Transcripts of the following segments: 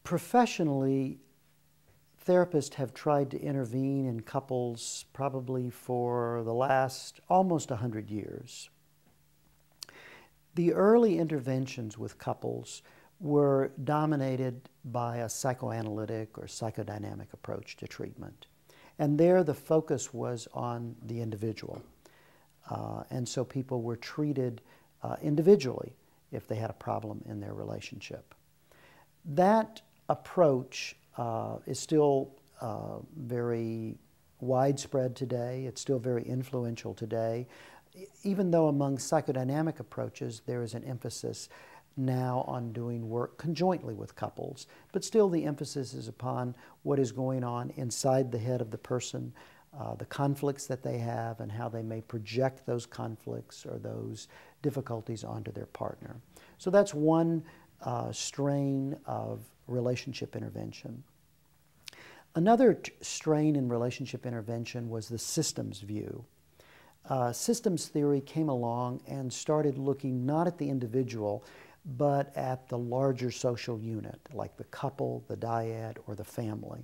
Professionally, therapists have tried to intervene in couples probably for the last almost 100 years. The early interventions with couples were dominated by a psychoanalytic or psychodynamic approach to treatment. And there the focus was on the individual. And so people were treated individually if they had a problem in their relationship. That approach is still very widespread today. It's still very influential today. Even though among psychodynamic approaches there is an emphasis now on doing work conjointly with couples, but still the emphasis is upon what is going on inside the head of the person, the conflicts that they have, and how they may project those conflicts or those difficulties onto their partner. So that's one strain of relationship intervention. Another strain in relationship intervention was the systems view. Systems theory came along and started looking not at the individual, but at the larger social unit, like the couple, the dyad, or the family.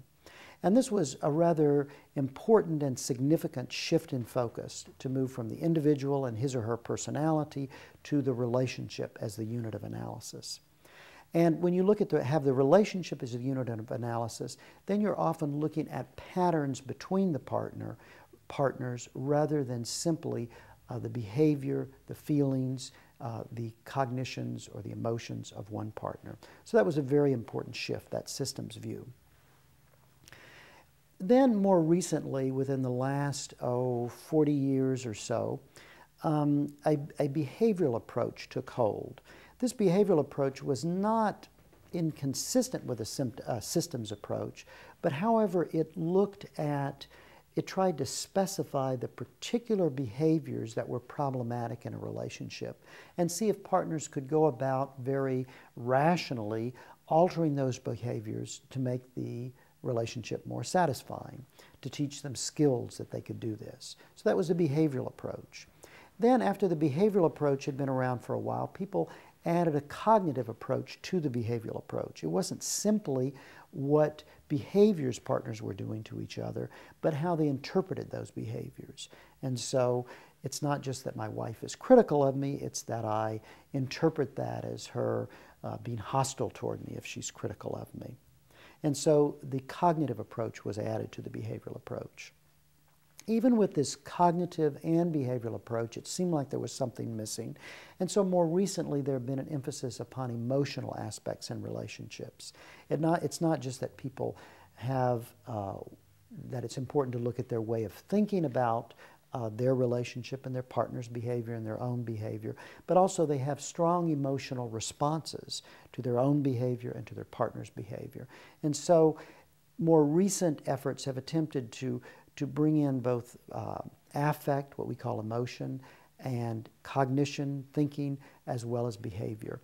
And this was a rather important and significant shift in focus to move from the individual and his or her personality to the relationship as the unit of analysis. And when you look at have the relationship as a unit of analysis, then you're often looking at patterns between the partners rather than simply the behavior, the feelings, the cognitions or the emotions of one partner. So that was a very important shift, that systems view. Then more recently, within the last 40 years or so, a behavioral approach took hold. This behavioral approach was not inconsistent with a systems approach, but however it tried to specify the particular behaviors that were problematic in a relationship and see if partners could go about very rationally altering those behaviors to make the relationship more satisfying, to teach them skills that they could do this. So that was a behavioral approach. Then after the behavioral approach had been around for a while, people added a cognitive approach to the behavioral approach. It wasn't simply what behaviors partners were doing to each other, but how they interpreted those behaviors. And so it's not just that my wife is critical of me, it's that I interpret that as her being hostile toward me if she's critical of me. And so the cognitive approach was added to the behavioral approach. Even with this cognitive and behavioral approach, it seemed like there was something missing. And so more recently, there have been an emphasis upon emotional aspects in relationships. It's not just that people have, that it's important to look at their way of thinking about their relationship and their partner's behavior and their own behavior, but also they have strong emotional responses to their own behavior and to their partner's behavior. And so more recent efforts have attempted to bring in both affect, what we call emotion, and cognition, thinking, as well as behavior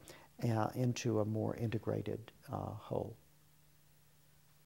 into a more integrated whole.